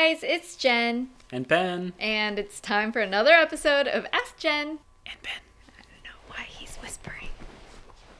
guys, it's Jen. And Ben. And it's time for another episode of Ask Jen. And Ben. I don't know why he's whispering.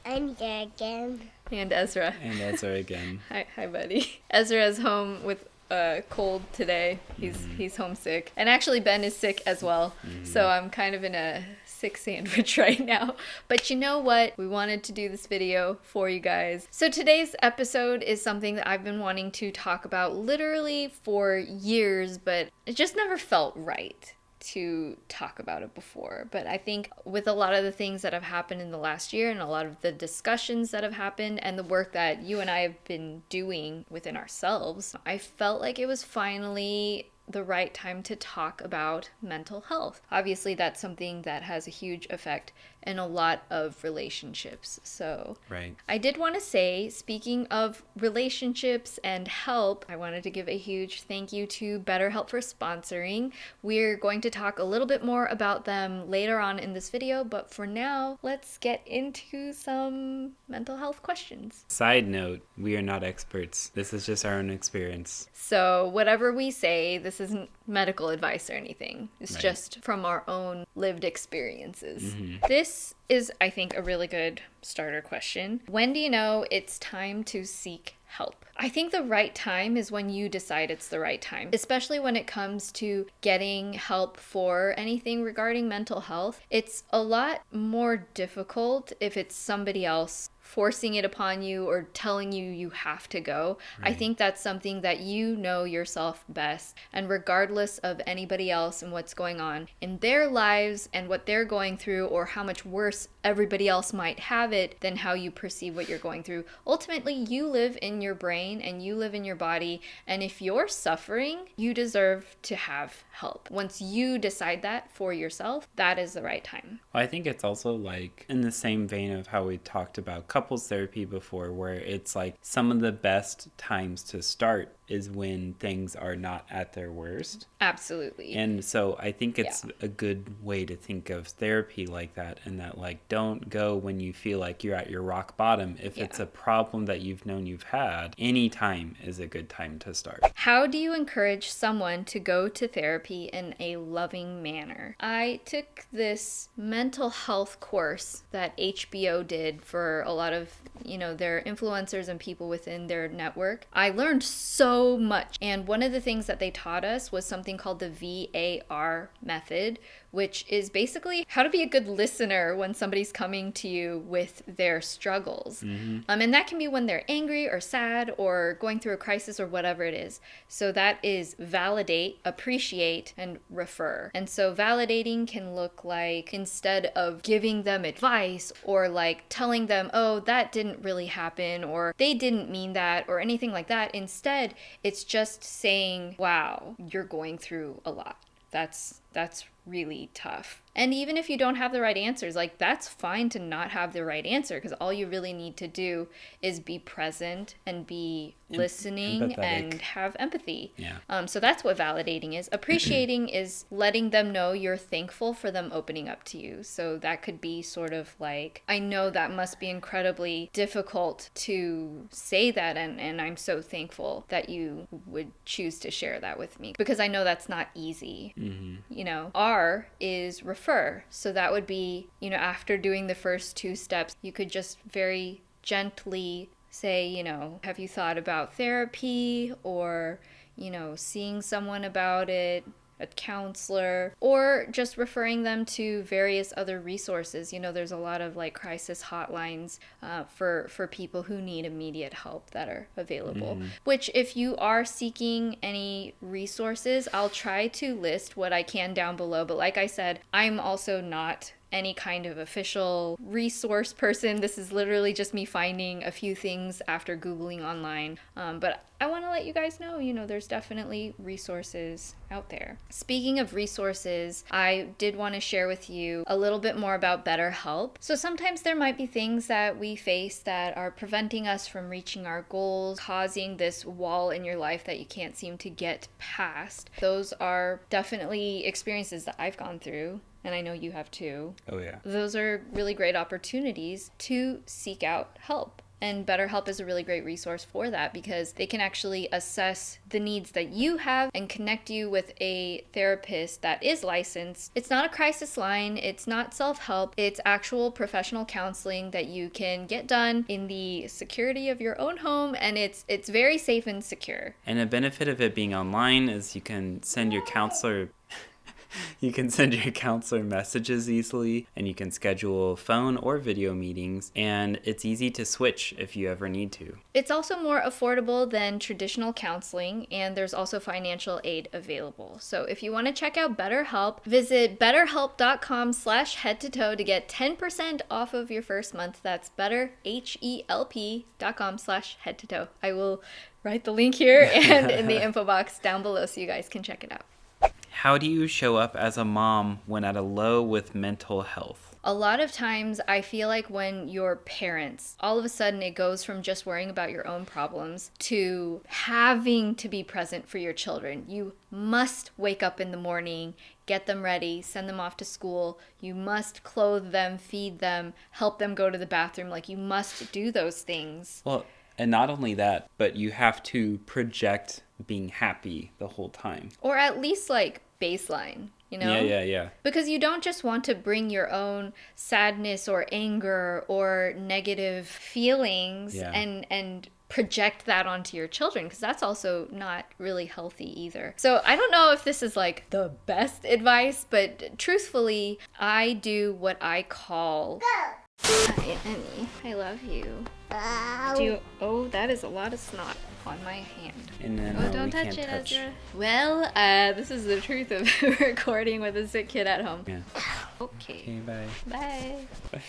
I'm here again. And Ezra. And Ezra again. Hi, buddy. Ezra's home with a cold today. He's homesick. And actually, Ben is sick as well. So I'm kind of in a sick sandwich right now. But you know what? We wanted to do this video for you guys. So today's episode is something that I've been wanting to talk about literally for years, but it just never felt right to talk about it before. But I think with a lot of the things that have happened in the last year and a lot of the discussions that have happened and the work that you and I have been doing within ourselves, I felt like it was finally the right time to talk about mental health. Obviously, that's something that has a huge effect in a lot of relationships. So right. I did want to say, speaking of relationships and help, I wanted to give a huge thank you to BetterHelp for sponsoring. We're going to talk a little bit more about them later on in this video, but for now, let's get into some mental health questions. Side note, we are not experts. This is just our own experience. So whatever we say, this isn't medical advice or anything. It's Right. just from our own lived experiences. This is, I think, a really good starter question. When do you know it's time to seek help? I think the right time is when you decide it's the right time, especially when it comes to getting help for anything regarding mental health. It's a lot more difficult if it's somebody else forcing it upon you or telling you you have to go. Right. I think that's something that you know yourself best. And regardless of anybody else and what's going on in their lives and what they're going through or how much worse everybody else might have it than how you perceive what you're going through, ultimately you live in your brain and you live in your body. And if you're suffering, you deserve to have help. Once you decide that for yourself, that is the right time. Well, I think it's also like in the same vein of how we talked about couples therapy before, where it's like some of the best times to start is when things are not at their worst. Absolutely. And so I think it's a good way to think of therapy like that, and that like don't go when you feel like you're at your rock bottom. If it's a problem that you've known you've had, any time is a good time to start. How do you encourage someone to go to therapy in a loving manner? I took this mental health course that HBO did for a lot of, their influencers and people within their network. I learned so much. And one of the things that they taught us was something called the VAR method, which is basically how to be a good listener when somebody's coming to you with their struggles. And that can be when they're angry or sad or going through a crisis or whatever it is. So that is validate, appreciate, and refer. And so validating can look like, instead of giving them advice or like telling them, oh, that didn't really happen or they didn't mean that or anything like that, instead it's just saying, wow, you're going through a lot. That's really tough. And even if you don't have the right answers, like that's fine to not have the right answer, because all you really need to do is be present and be listening empathetic. And have empathy. Yeah. So that's what validating is. Appreciating is letting them know you're thankful for them opening up to you. So that could be sort of like, I know that must be incredibly difficult to say that, and I'm so thankful that you would choose to share that with me, because I know that's not easy. R is refer. So that would be, after doing the first two steps, you could just very gently say, have you thought about therapy or, seeing someone about it, a counselor, or just referring them to various other resources. There's a lot of like crisis hotlines for people who need immediate help that are available, which if you are seeking any resources, I'll try to list what I can down below. But like I said, I'm also not any kind of official resource person. This is literally just me finding a few things after Googling online. But I want to let you guys know, there's definitely resources out there. Speaking of resources, I did want to share with you a little bit more about BetterHelp. So sometimes there might be things that we face that are preventing us from reaching our goals, causing this wall in your life that you can't seem to get past. Those are definitely experiences that I've gone through. And I know you have too. Oh, yeah. Those are really great opportunities to seek out help. And BetterHelp is a really great resource for that because they can actually assess the needs that you have and connect you with a therapist that is licensed. It's not a crisis line, it's not self-help, it's actual professional counseling that you can get done in the security of your own home, and it's very safe and secure. And a benefit of it being online is you can send your counselor messages easily, and you can schedule phone or video meetings, and it's easy to switch if you ever need to. It's also more affordable than traditional counseling, and there's also financial aid available. So if you want to check out BetterHelp, visit betterhelp.com/head-to-toe to get 10% off of your first month. That's betterhelp.com/head-to-toe. I will write the link here and in the info box down below so you guys can check it out. How do you show up as a mom when at a low with mental health? A lot of times I feel like when you're parents, all of a sudden it goes from just worrying about your own problems to having to be present for your children. You must wake up in the morning, get them ready, send them off to school. You must clothe them, feed them, help them go to the bathroom. Like, you must do those things. Well, and not only that, but you have to project being happy the whole time. Or at least like baseline, you know? Yeah. Because you don't just want to bring your own sadness or anger or negative feelings and project that onto your children, because that's also not really healthy either. So I don't know if this is like the best advice, but truthfully, I do what I call... Hi, Emmy. I love you. Oh, that is a lot of snot on my hand. And then, don't touch it, Ezra. Well, this is the truth of recording with a sick kid at home. Yeah. Okay. Bye. Bye.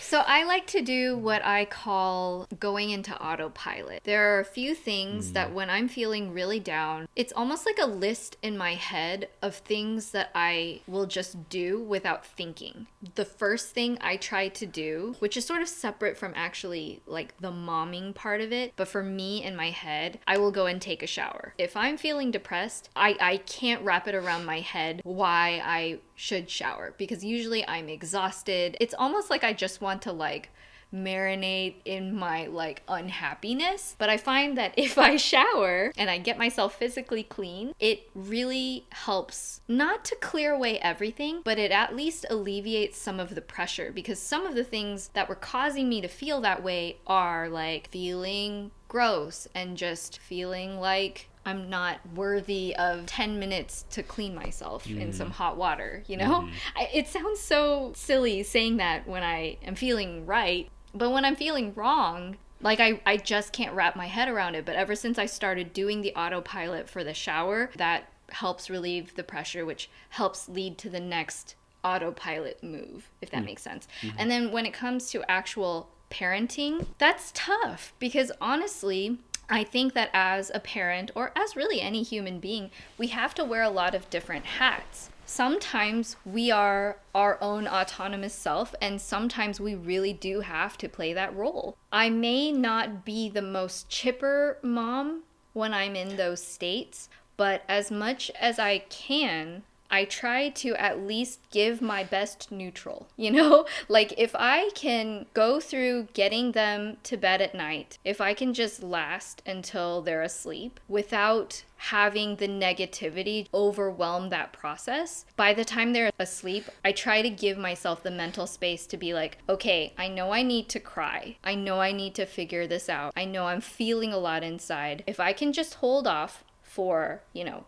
So I like to do what I call going into autopilot. There are a few things that when I'm feeling really down, it's almost like a list in my head of things that I will just do without thinking. The first thing I try to do, which is sort of separate from actually like the momming part of it, but for me in my head, I will go and take a shower. If I'm feeling depressed, I can't wrap it around my head why I should shower, because usually I'm exhausted. It's almost like I just want to like marinate in my like unhappiness. But I find that if I shower and I get myself physically clean, it really helps not to clear away everything, but it at least alleviates some of the pressure, because some of the things that were causing me to feel that way are like feeling gross and just feeling like I'm not worthy of 10 minutes to clean myself in some hot water, you know? It sounds so silly saying that when I am feeling right, but when I'm feeling wrong, like I just can't wrap my head around it. But ever since I started doing the autopilot for the shower, that helps relieve the pressure, which helps lead to the next autopilot move, if that makes sense. And then when it comes to actual parenting, that's tough, because honestly, I think that as a parent, or as really any human being, we have to wear a lot of different hats. Sometimes we are our own autonomous self, and sometimes we really do have to play that role. I may not be the most chipper mom when I'm in those states, but as much as I can, I try to at least give my best neutral, you know? Like, if I can go through getting them to bed at night, if I can just last until they're asleep without having the negativity overwhelm that process, by the time they're asleep, I try to give myself the mental space to be like, okay, I know I need to cry. I know I need to figure this out. I know I'm feeling a lot inside. If I can just hold off for,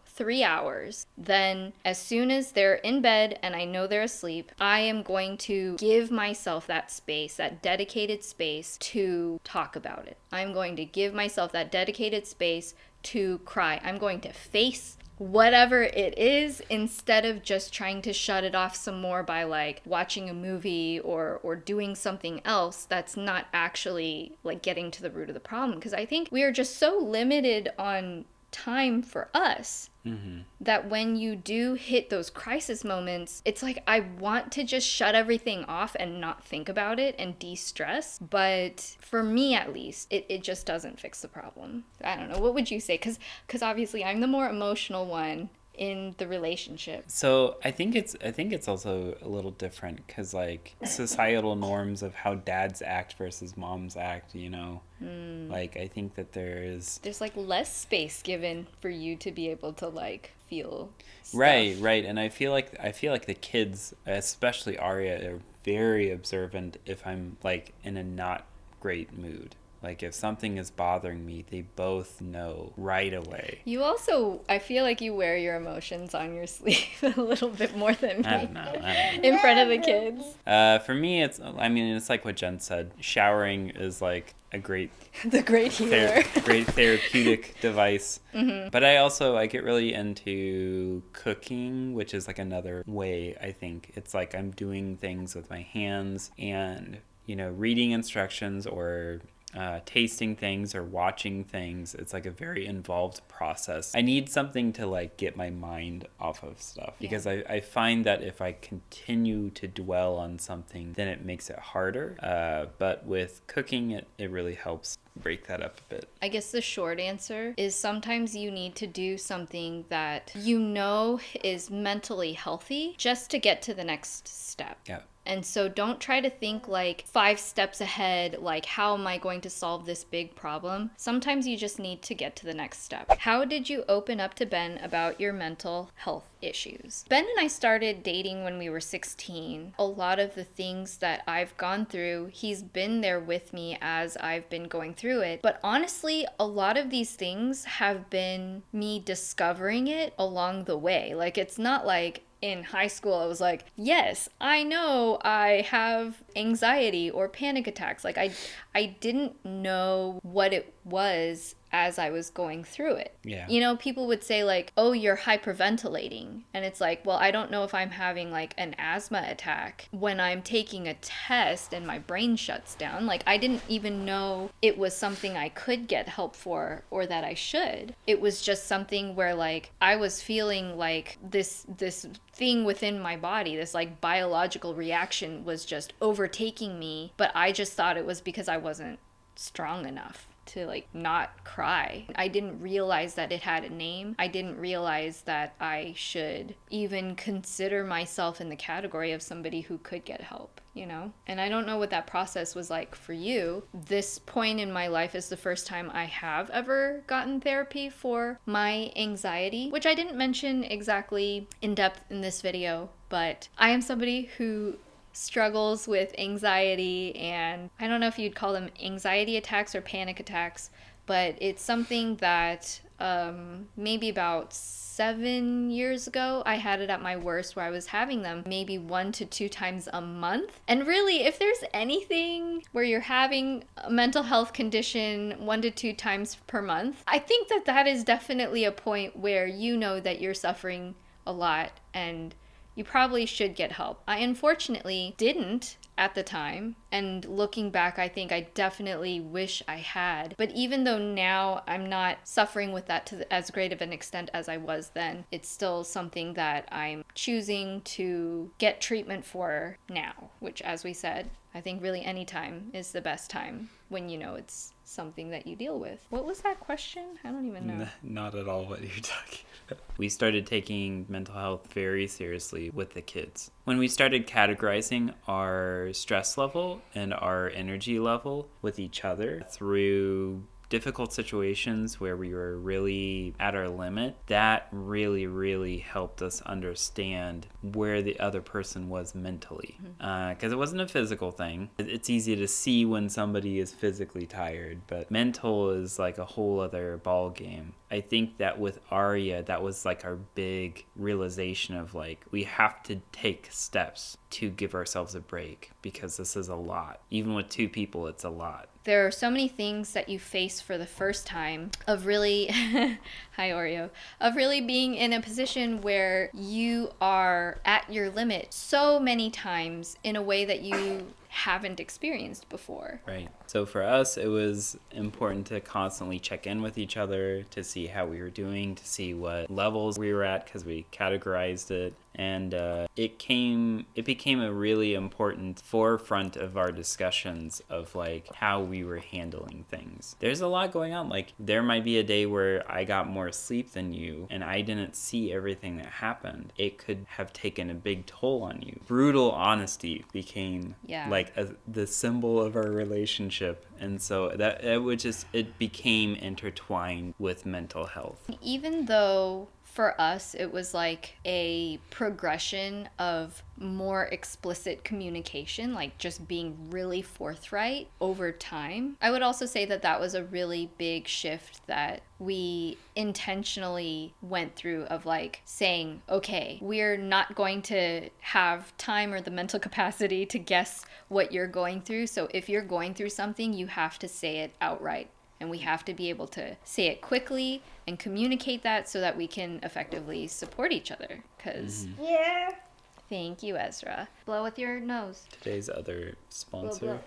3 hours, then as soon as they're in bed and I know they're asleep, I am going to give myself that space, that dedicated space to talk about it. I'm going to give myself that dedicated space to cry. I'm going to face whatever it is instead of just trying to shut it off some more by like watching a movie or doing something else that's not actually like getting to the root of the problem. Because I think we are just so limited on time for us that when you do hit those crisis moments, it's like I want to just shut everything off and not think about it and de-stress, but for me at least it just doesn't fix the problem. I don't know, what would you say? Because obviously I'm the more emotional one in the relationship? So I think it's also a little different because like societal norms of how dads act versus moms act, you know. Like I think that there's like less space given for you to be able to like feel stuff. Right, and I feel like the kids, especially Arya, are very observant if I'm like in a not great mood. Like if something is bothering me, they both know right away. You also, I feel like you wear your emotions on your sleeve a little bit more than me. I don't know. In front of the kids. For me, it's like what Jen said. Showering is like a great the great healer. Great therapeutic device. But I get really into cooking, which is like another way. I think it's like I'm doing things with my hands and, you know, reading instructions or tasting things or watching things. It's like a very involved process. I need something to like get my mind off of stuff because I find that if I continue to dwell on something, then it makes it harder. But with cooking, it really helps break that up a bit. I guess the short answer is sometimes you need to do something that you know is mentally healthy just to get to the next step. Yeah. And so don't try to think like 5 steps ahead, like how am I going to solve this big problem? Sometimes you just need to get to the next step. How did you open up to Ben about your mental health issues? Ben and I started dating when we were 16. A lot of the things that I've gone through, he's been there with me as I've been going through it. But honestly, a lot of these things have been me discovering it along the way. Like it's not like in high school, I was like, yes, I know I have anxiety or panic attacks. Like I didn't know what it was as I was going through it. Yeah. You know, people would say like, oh, you're hyperventilating. And it's like, well, I don't know if I'm having like an asthma attack when I'm taking a test and my brain shuts down. Like I didn't even know it was something I could get help for or that I should. It was just something where like I was feeling like this thing within my body, this like biological reaction was just overtaking me, but I just thought it was because I wasn't strong enough to like not cry. I didn't realize that it had a name. I didn't realize that I should even consider myself in the category of somebody who could get help, you know? And I don't know what that process was like for you. This point in my life is the first time I have ever gotten therapy for my anxiety, which I didn't mention exactly in depth in this video, but I am somebody who struggles with anxiety, and I don't know if you'd call them anxiety attacks or panic attacks, but it's something that maybe about 7 years ago I had it at my worst, where I was having them maybe 1 to 2 times a month. And really, if there's anything where you're having a mental health condition 1 to 2 times per month, I think that is definitely a point where you know that you're suffering a lot and you probably should get help. I unfortunately didn't at the time, and looking back, I think I definitely wish I had. But even though now I'm not suffering with that to as great of an extent as I was then, it's still something that I'm choosing to get treatment for now, which, as we said, I think really any time is the best time when you know it's something that you deal with. What was that question? I don't even know. Not at all what you're talking about. We started taking mental health very seriously with the kids. When we started categorizing our stress level and our energy level with each other through difficult situations where we were really at our limit, that really helped us understand where the other person was mentally. Because it wasn't a physical thing. It's easy to see when somebody is physically tired, but mental is like a whole other ball game. I think that with Arya, that was like our big realization of like, we have to take steps to give ourselves a break because this is a lot. Even with 2 people, it's a lot. There are so many things that you face for the first time of really, hi Oreo, of really being in a position where you are at your limit so many times in a way that you haven't experienced before. Right. So for us, it was important to constantly check in with each other to see how we were doing, to see what levels we were at because we categorized it. And it became a really important forefront of our discussions of like how we were handling things. There's a lot going on. Like there might be a day where I got more sleep than you and I didn't see everything that happened. It could have taken a big toll on you. Brutal honesty became like the symbol of our relationship. And so it became intertwined with mental health. Even though for us, it was like a progression of more explicit communication, like just being really forthright over time. I would also say that that was a really big shift that we intentionally went through of like saying, okay, we're not going to have time or the mental capacity to guess what you're going through. So if you're going through something, you have to say it outright. And we have to be able to say it quickly and communicate that so that we can effectively support each other. Because, Yeah. Thank you, Ezra. Blow with your nose. Today's other sponsor,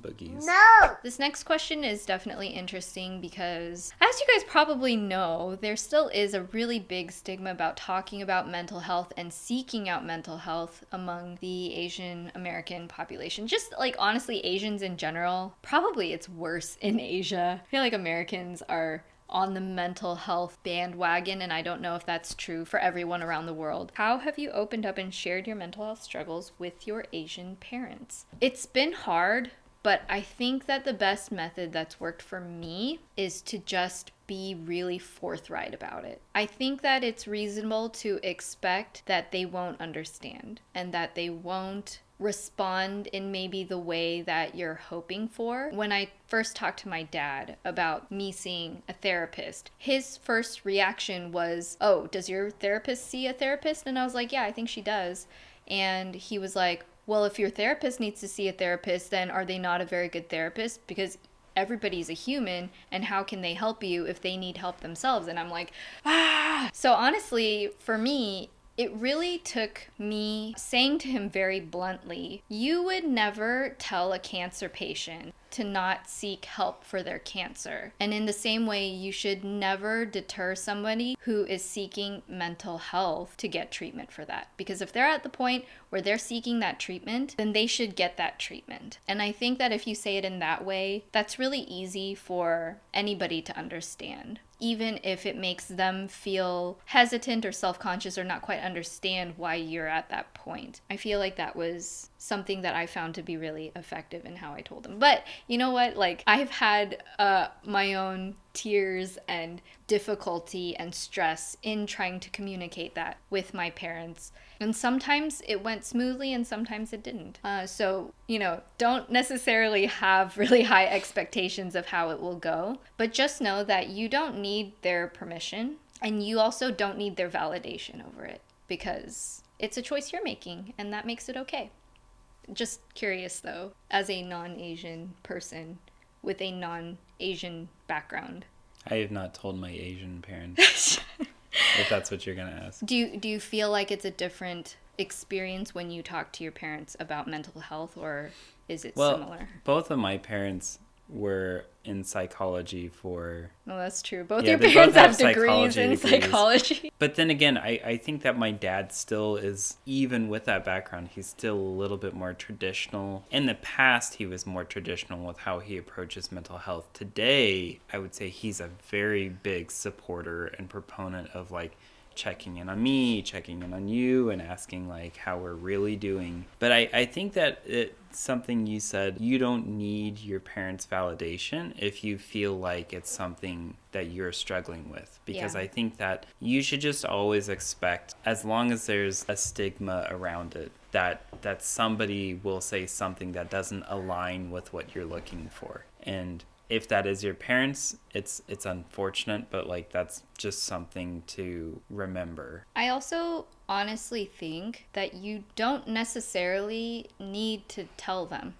Boogies. No. This next question is definitely interesting because, as you guys probably know, there still is a really big stigma about talking about mental health and seeking out mental health among the Asian American population. Just like honestly, Asians in general. Probably it's worse in Asia. I feel like Americans are on the mental health bandwagon, and I don't know if that's true for everyone around the world. How have you opened up and shared your mental health struggles with your Asian parents? It's been hard. But I think that the best method that's worked for me is to just be really forthright about it. I think that it's reasonable to expect that they won't understand and that they won't respond in maybe the way that you're hoping for. When I first talked to my dad about me seeing a therapist, his first reaction was, "Oh, does your therapist see a therapist?" And I was like, "Yeah, I think she does." And he was like, "Well, if your therapist needs to see a therapist, then are they not a very good therapist? Because everybody's a human, and how can they help you if they need help themselves?" And I'm like, ah! So honestly, for me, it really took me saying to him very bluntly, you would never tell a cancer patient to not seek help for their cancer. And in the same way, you should never deter somebody who is seeking mental health to get treatment for that. Because if they're at the point where they're seeking that treatment, then they should get that treatment. And I think that if you say it in that way, that's really easy for anybody to understand. Even if it makes them feel hesitant or self-conscious or not quite understand why you're at that point. I feel like that was something that I found to be really effective in how I told them. But you know what? Like, I've had my own tears and difficulty and stress in trying to communicate that with my parents. And sometimes it went smoothly and sometimes it didn't. So, don't necessarily have really high expectations of how it will go. But just know that you don't need their permission and you also don't need their validation over it because it's a choice you're making and that makes it okay. Just curious though, as a non-Asian person with a non-Asian background. I have not told my Asian parents, if that's what you're going to ask. Do you feel like it's a different experience when you talk to your parents about mental health, or is it similar? Both of my parents were in psychology for... No, that's true. Both your parents have degrees in psychology. But then again, I think that my dad still is, even with that background, he's still a little bit more traditional. In the past, he was more traditional with how he approaches mental health. Today, I would say he's a very big supporter and proponent of like checking in on me, checking in on you, and asking like how we're really doing. But I think that it's something you said, you don't need your parents' validation if you feel like it's something that you're struggling with. Because I think that you should just always expect, as long as there's a stigma around it, that somebody will say something that doesn't align with what you're looking for. And if that is your parents, it's unfortunate, but like that's just something to remember. I also honestly think that you don't necessarily need to tell them.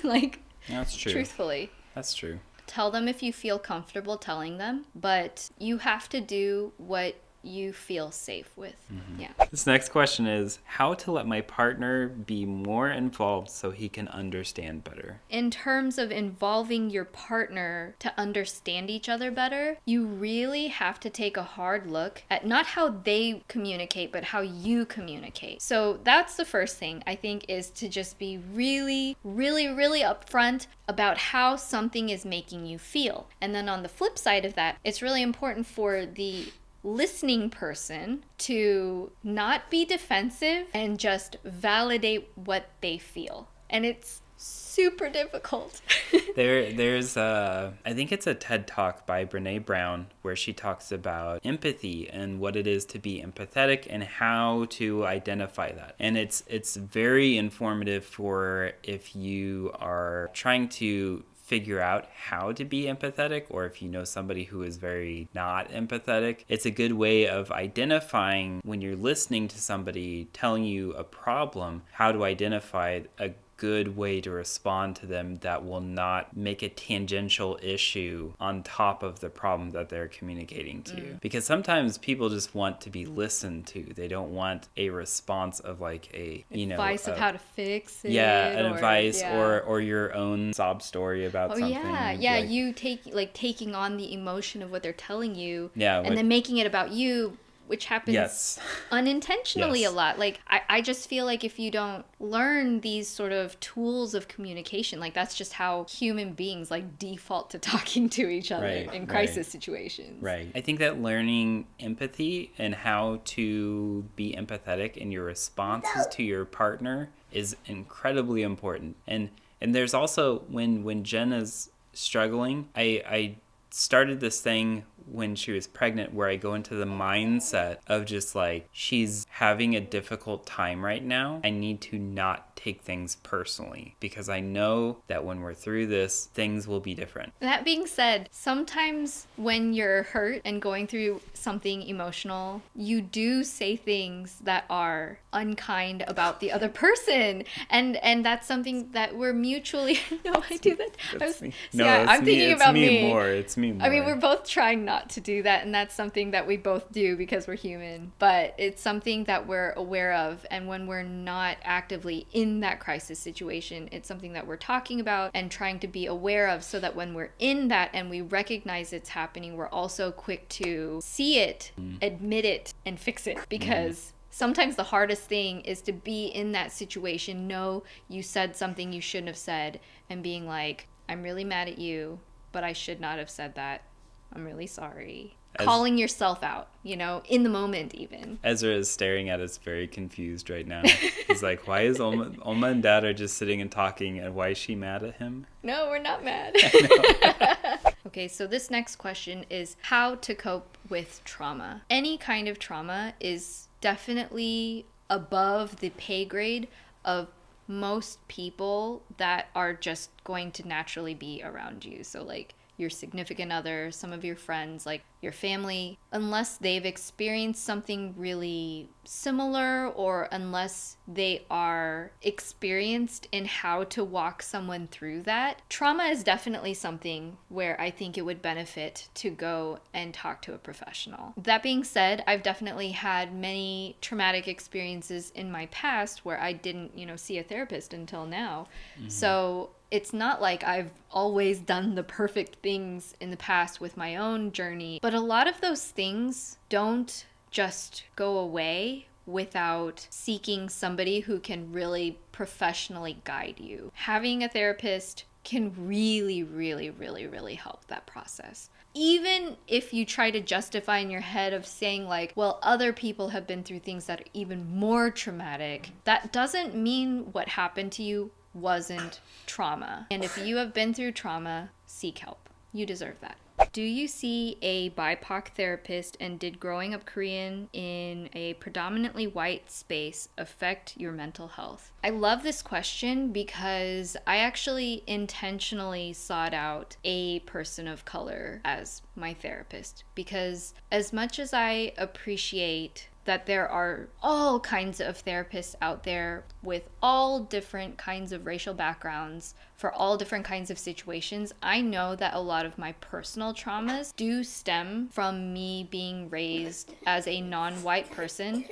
Like, that's true. Truthfully. That's true. Tell them if you feel comfortable telling them, but you have to do what you feel safe with. Yeah. This next question is how to let my partner be more involved so he can understand better. In terms of involving your partner to understand each other better, you really have to take a hard look at not how they communicate, but how you communicate. So that's the first thing, I think, is to just be really, really, really upfront about how something is making you feel. And then on the flip side of that, it's really important for the listening person to not be defensive and just validate what they feel. And it's super difficult. There's I think it's a TED Talk by Brene Brown where she talks about empathy and what it is to be empathetic and how to identify that. And it's very informative for if you are trying to figure out how to be empathetic, or if you know somebody who is very not empathetic. It's a good way of identifying when you're listening to somebody telling you a problem, how to identify a good way to respond to them that will not make a tangential issue on top of the problem that they're communicating to you. Because sometimes people just want to be listened to. They don't want a response of like a, advice of how to fix it. Yeah, advice or your own sob story about something. Yeah, you taking on the emotion of what they're telling you and then making it about you, which happens unintentionally a lot. Like, I just feel like if you don't learn these sort of tools of communication, like that's just how human beings like default to talking to each other in crisis situations. Right. I think that learning empathy and how to be empathetic in your responses to your partner is incredibly important. And there's also, when Jen is struggling, I started this thing when she was pregnant where I go into the mindset of just like, she's having a difficult time right now. I need to not take things personally because I know that when we're through this, things will be different. That being said, sometimes when you're hurt and going through something emotional, you do say things that are unkind about the other person. And that's something that we're mutually... No, I do that. I'm thinking about me. It's me more. I mean, we're both trying not to do that, and that's something that we both do because we're human, but it's something that we're aware of. And when we're not actively in that crisis situation, it's something that we're talking about and trying to be aware of, so that when we're in that and we recognize it's happening, we're also quick to see it, admit it, and fix it. Because sometimes the hardest thing is to be in that situation, know you said something you shouldn't have said, and being like, I'm really mad at you, but I should not have said that. I'm really sorry. Calling yourself out, in the moment even. Ezra is staring at us very confused right now. He's like, why is Oma and Dad are just sitting and talking, and why is she mad at him? No, we're not mad. Okay, so this next question is how to cope with trauma. Any kind of trauma is definitely above the pay grade of most people that are just going to naturally be around you. So like your significant other, some of your friends, like your family, unless they've experienced something really similar, or unless they are experienced in how to walk someone through that. Trauma is definitely something where I think it would benefit to go and talk to a professional. That being said, I've definitely had many traumatic experiences in my past where I didn't, see a therapist until now. So it's not like I've always done the perfect things in the past with my own journey, but a lot of those things don't just go away without seeking somebody who can really professionally guide you. Having a therapist can really, really, really, really help that process. Even if you try to justify in your head of saying like, well, other people have been through things that are even more traumatic, that doesn't mean what happened to you wasn't trauma. And if you have been through trauma, seek help. You deserve that. Do you see a BIPOC therapist, and did growing up Korean in a predominantly white space affect your mental health? I love this question because I actually intentionally sought out a person of color as my therapist, because as much as I appreciate that there are all kinds of therapists out there with all different kinds of racial backgrounds for all different kinds of situations. I know that a lot of my personal traumas do stem from me being raised as a non-white person.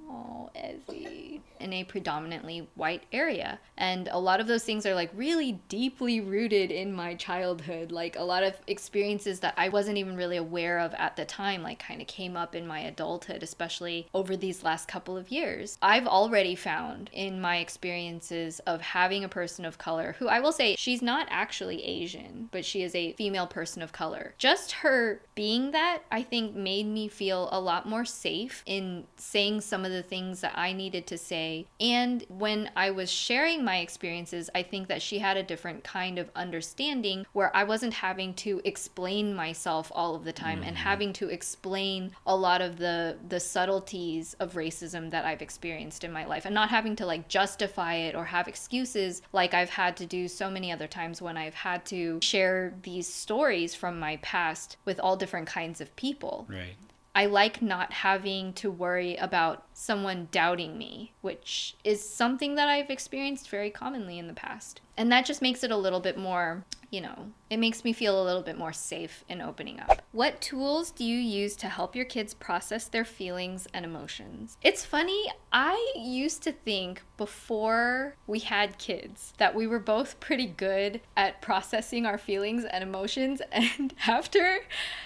Oh, Ezzy. In a predominantly white area. And a lot of those things are like really deeply rooted in my childhood. Like a lot of experiences that I wasn't even really aware of at the time, like kind of came up in my adulthood, especially over these last couple of years. I've already found in my experiences of having a person of color, who I will say she's not actually Asian, but she is a female person of color. Just her being that, I think, made me feel a lot more safe in saying some of the things that I needed to say. And when I was sharing my experiences, I think that she had a different kind of understanding where I wasn't having to explain myself all of the time and having to explain a lot of the subtleties of racism that I've experienced in my life, and not having to like justify it or have excuses like I've had to do so many other times when I've had to share these stories from my past with all different kinds of people. Right. I like not having to worry about someone doubting me, which is something that I've experienced very commonly in the past. And that just makes it a little bit more, it makes me feel a little bit more safe in opening up. What tools do you use to help your kids process their feelings and emotions? It's funny, I used to think before we had kids that we were both pretty good at processing our feelings and emotions, and after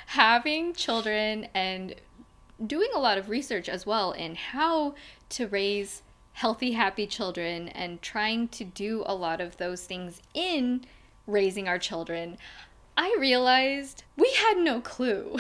having children and doing a lot of research as well in how to raise healthy, happy children and trying to do a lot of those things in raising our children, I realized we had no clue.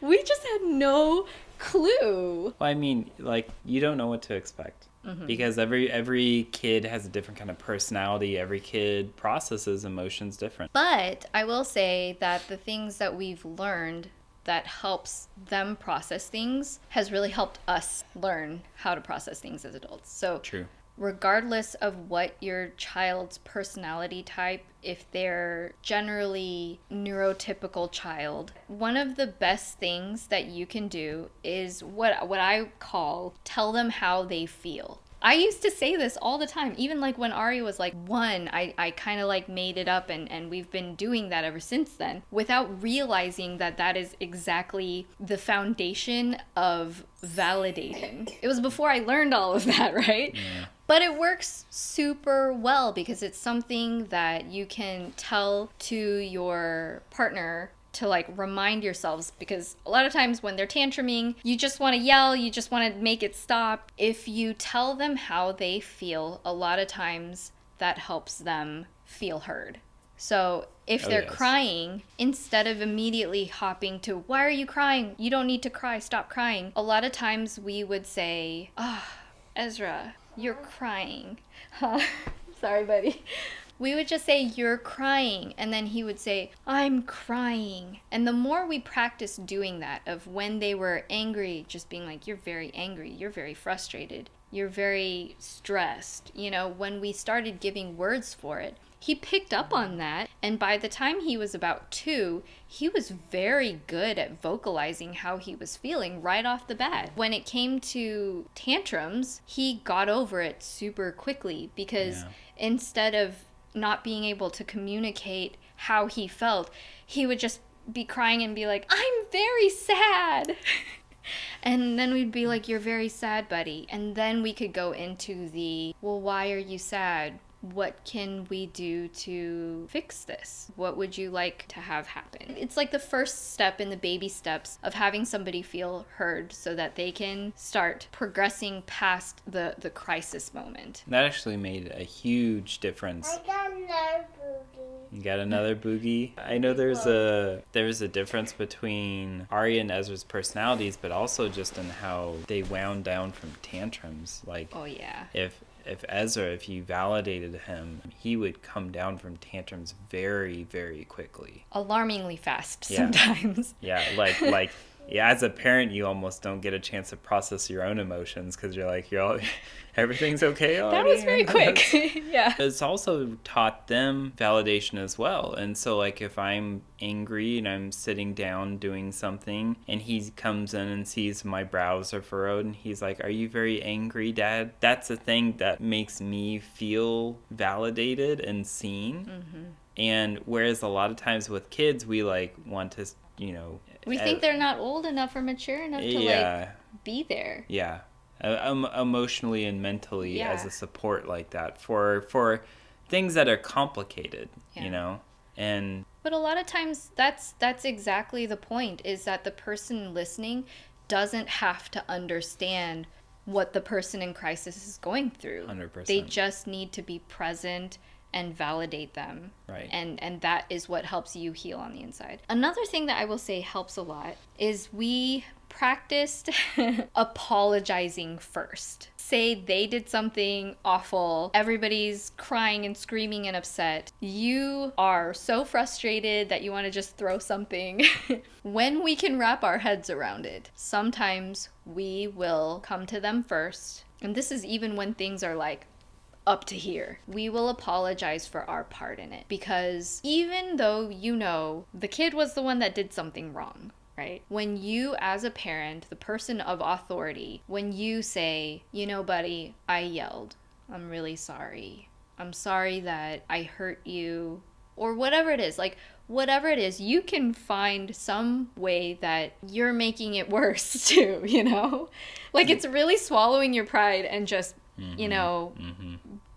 We just had no clue. Well, I mean, like, you don't know what to expect. Because every kid has a different kind of personality. Every kid processes emotions different. But I will say that the things that we've learned that helps them process things has really helped us learn how to process things as adults. So True. Regardless of what your child's personality type, if they're generally neurotypical child, one of the best things that you can do is what I call tell them how they feel. I used to say this all the time, even like when Ari was like 1, I kind of like made it up and we've been doing that ever since then without realizing that that is exactly the foundation of validating. It was before I learned all of that, right? Yeah. But it works super well because it's something that you can tell to your partner to like remind yourselves, because a lot of times when they're tantruming, you just want to yell, you just want to make it stop. If you tell them how they feel, a lot of times that helps them feel heard. So if they're crying, instead of immediately hopping to, why are you crying? You don't need to cry, stop crying. A lot of times we would say, Ezra, you're crying. Sorry, buddy. We would just say, you're crying. And then he would say, I'm crying. And the more we practiced doing that, of when they were angry, just being like, you're very angry, you're very frustrated, you're very stressed. When we started giving words for it, he picked up on that. And by the time he was about 2, he was very good at vocalizing how he was feeling right off the bat. When it came to tantrums, he got over it super quickly because instead of not being able to communicate how he felt, he would just be crying and be like, I'm very sad. And then we'd be like, you're very sad, buddy. And then we could go into the, well, why are you sad? What can we do to fix this? What would you like to have happen? It's like the first step in the baby steps of having somebody feel heard so that they can start progressing past the crisis moment. That actually made a huge difference. I got another boogie. You got another boogie? I know there's a difference between Ari and Ezra's personalities, but also just in how they wound down from tantrums. Like, oh yeah. If Ezra, if you validated him, he would come down from tantrums very, very quickly. Alarmingly fast sometimes. Yeah, like Yeah, as a parent, you almost don't get a chance to process your own emotions because you're like, everything's okay already. That was very quick. Yeah. It's also taught them validation as well. And so, like, if I'm angry and I'm sitting down doing something and he comes in and sees my brows are furrowed and he's like, "Are you very angry, Dad?" That's a thing that makes me feel validated and seen. Mm-hmm. And whereas a lot of times with kids, we, like, want to, we think they're not old enough or mature enough to like be there. Yeah, emotionally and mentally as a support like that for things that are complicated, and. But a lot of times that's exactly the point, is that the person listening doesn't have to understand what the person in crisis is going through. 100%. They just need to be present and validate them. Right. And that is what helps you heal on the inside. Another thing that I will say helps a lot is we practiced apologizing first. Say they did something awful, everybody's crying and screaming and upset. You are so frustrated that you want to just throw something. When we can wrap our heads around it, sometimes we will come to them first. And this is even when things are like up to here. We will apologize for our part in it, because even though the kid was the one that did something wrong, right? When you, as a parent, the person of authority, when you say, buddy, I yelled. I'm really sorry. I'm sorry that I hurt you, or whatever it is. Like, whatever it is, you can find some way that you're making it worse too, Like, it's really swallowing your pride and just,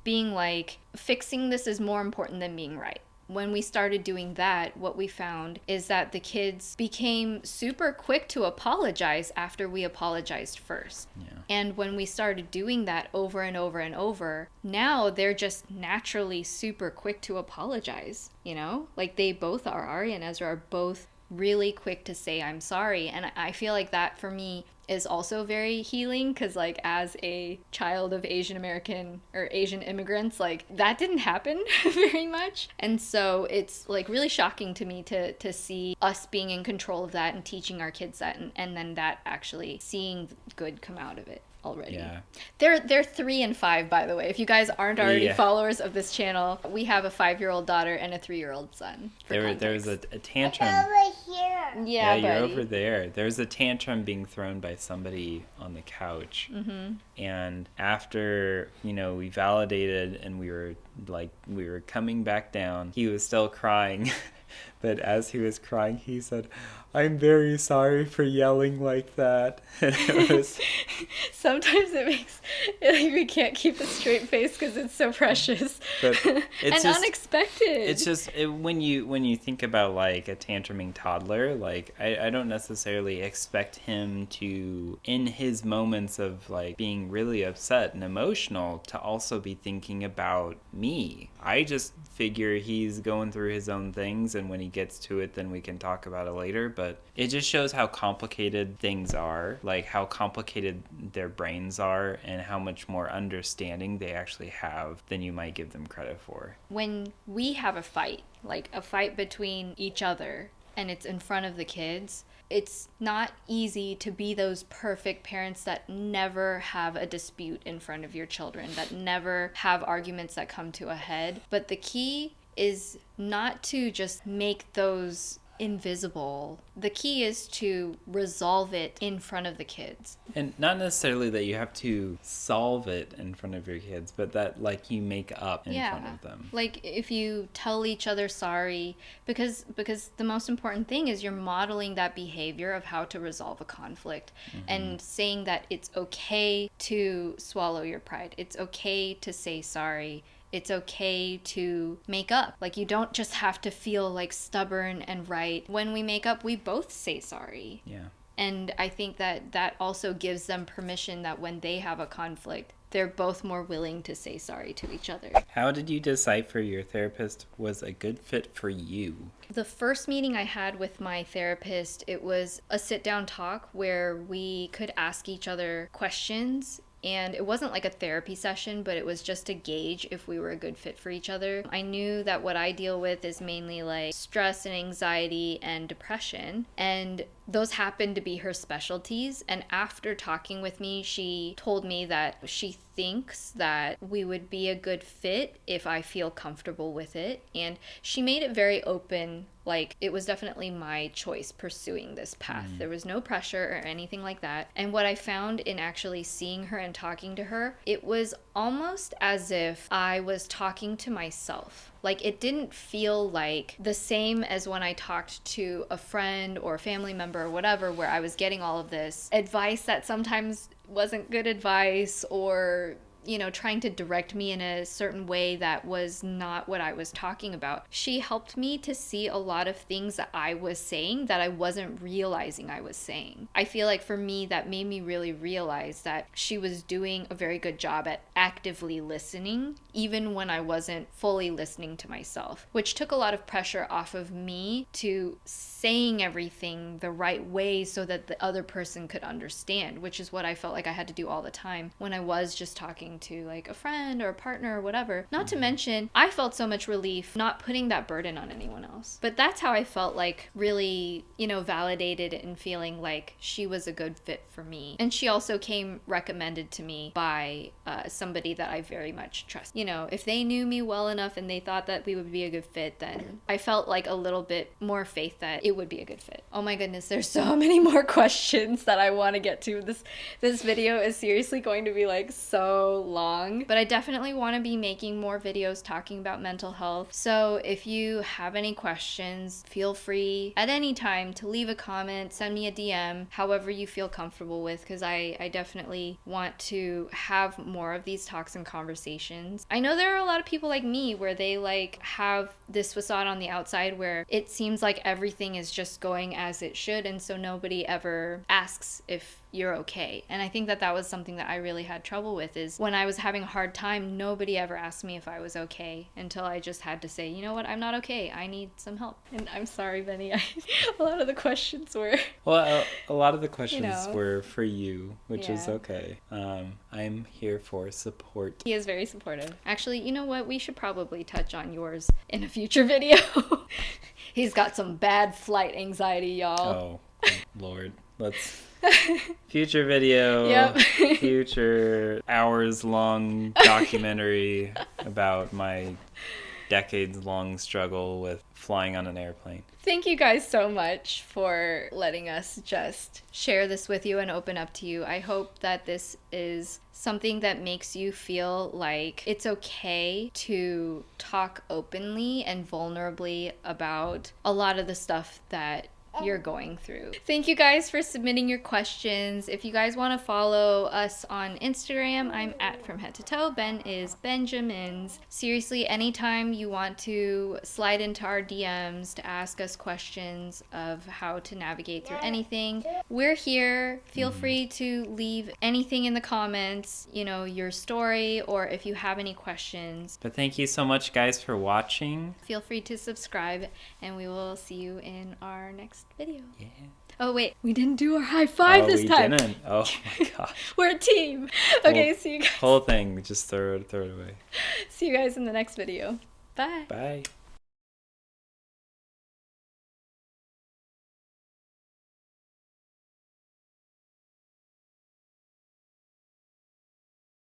being like, fixing this is more important than being right. When we started doing that, what we found is that the kids became super quick to apologize after we apologized first. Yeah. And when we started doing that over and over and over, now they're just naturally super quick to apologize, Like, they both are. Ari and Ezra are both really quick to say, I'm sorry. And I feel like that, for me, is also very healing, because, like, as a child of Asian American or Asian immigrants, like, that didn't happen very much. And so it's, like, really shocking to me to see us being in control of that and teaching our kids that, and then that actually seeing good come out of it already. Yeah. They're 3 and 5, by the way. If you guys aren't already followers of this channel, we have a 5-year-old daughter and a 3-year-old son. There was a tantrum. Over here. Yeah, you're buddy. over there. There's a tantrum being thrown by somebody on the couch. Mm-hmm. And after, we validated and we were coming back down, he was still crying. But as he was crying, he said, "I'm very sorry for yelling like that." And it was... Sometimes it makes we can't keep a straight face because it's so precious. But it's and unexpected. It's just when you think about, like, a tantruming toddler, like, I don't necessarily expect him to, in his moments of, like, being really upset and emotional, to also be thinking about me. I just figure he's going through his own things, and when he gets to it, then we can talk about it later. But it just shows how complicated things are, like how complicated their brains are, and how much more understanding they actually have than you might give them credit for. When we have a fight, like a fight between each other, and it's in front of the kids, it's not easy to be those perfect parents that never have a dispute in front of your children, that never have arguments that come to a head. But the key is not to just make those invisible. The key is to resolve it in front of the kids. And not necessarily that you have to solve it in front of your kids, but that, like, you make up in front of them. Like, if you tell each other sorry, because the most important thing is you're modeling that behavior of how to resolve a conflict, and saying that it's okay to swallow your pride. It's okay to say sorry. It's okay to make up. Like, you don't just have to feel like stubborn and right. When we make up, we both say sorry. Yeah. And I think that also gives them permission that when they have a conflict, they're both more willing to say sorry to each other. How did you decipher your therapist was a good fit for you? The first meeting I had with my therapist, it was a sit-down talk where we could ask each other questions. And it wasn't like a therapy session, but it was just to gauge if we were a good fit for each other. I knew that what I deal with is mainly like stress and anxiety and depression. And those happened to be her specialties. And after talking with me, she told me that she thinks that we would be a good fit if I feel comfortable with it. And she made it very open, like it was definitely my choice pursuing this path. There was no pressure or anything like that. And what I found in actually seeing her and talking to her, it was almost as if I was talking to myself. Like it didn't feel like the same as when I talked to a friend or a family member or whatever, where I was getting all of this advice that sometimes wasn't good advice, or you know, trying to direct me in a certain way that was not what I was talking about. She helped me to see a lot of things that I was saying that I wasn't realizing I was saying. I feel like for me, that made me really realize that she was doing a very good job at actively listening, even when I wasn't fully listening to myself, which took a lot of pressure off of me to saying everything the right way so that the other person could understand, which is what I felt like I had to do all the time when I was just talking to like a friend or a partner or whatever. Not to mention, I felt so much relief not putting that burden on anyone else. But that's how I felt like really, you know, validated and feeling like she was a good fit for me. And she also came recommended to me by somebody that I very much trust. You know, if they knew me well enough and they thought that we would be a good fit, then I felt like a little bit more faith that it would be a good fit. Oh my goodness, there's so many more questions that I want to get to. This video is seriously going to be like so long, but I definitely want to be making more videos talking about mental health. So if you have any questions, feel free at any time to leave a comment, send me a DM, however you feel comfortable with, because I definitely want to have more of these talks and conversations. I know there are a lot of people like me where they like have this facade on the outside where it seems like everything is just going as it should, and so nobody ever asks if you're okay. And I think that was something that I really had trouble with, is when I was having a hard time, nobody ever asked me if I was okay until I just had to say, you know what, I'm not okay. I need some help. And I'm sorry, Benny. A lot of the questions were... Well, a lot of the questions you know, were for you, which is okay. I'm here for support. He is very supportive. Actually, you know what? We should probably touch on yours in a future video. He's got some bad flight anxiety, y'all. Oh, Lord. Let's... Future video. Yep. Future hours-long documentary about my decades-long struggle with flying on an airplane. Thank you guys so much for letting us just share this with you and open up to you. I hope that this is something that makes you feel like it's okay to talk openly and vulnerably about a lot of the stuff that you're going through. Thank you guys for submitting your questions. If you guys want to follow us on Instagram, I'm at From Head to Toe. Ben is Benjamins. Seriously, anytime you want to slide into our DMs to ask us questions of how to navigate through anything, we're here. Feel free to leave anything in the comments, you know, your story, or if you have any questions. But thank you so much, guys, for watching. Feel free to subscribe, and we will see you in our next video. Yeah. Oh wait, we didn't do our high five this time. We didn't. Oh my gosh. We're a team. Okay, see you guys. Whole thing, just throw it away. See you guys in the next video. Bye. Bye.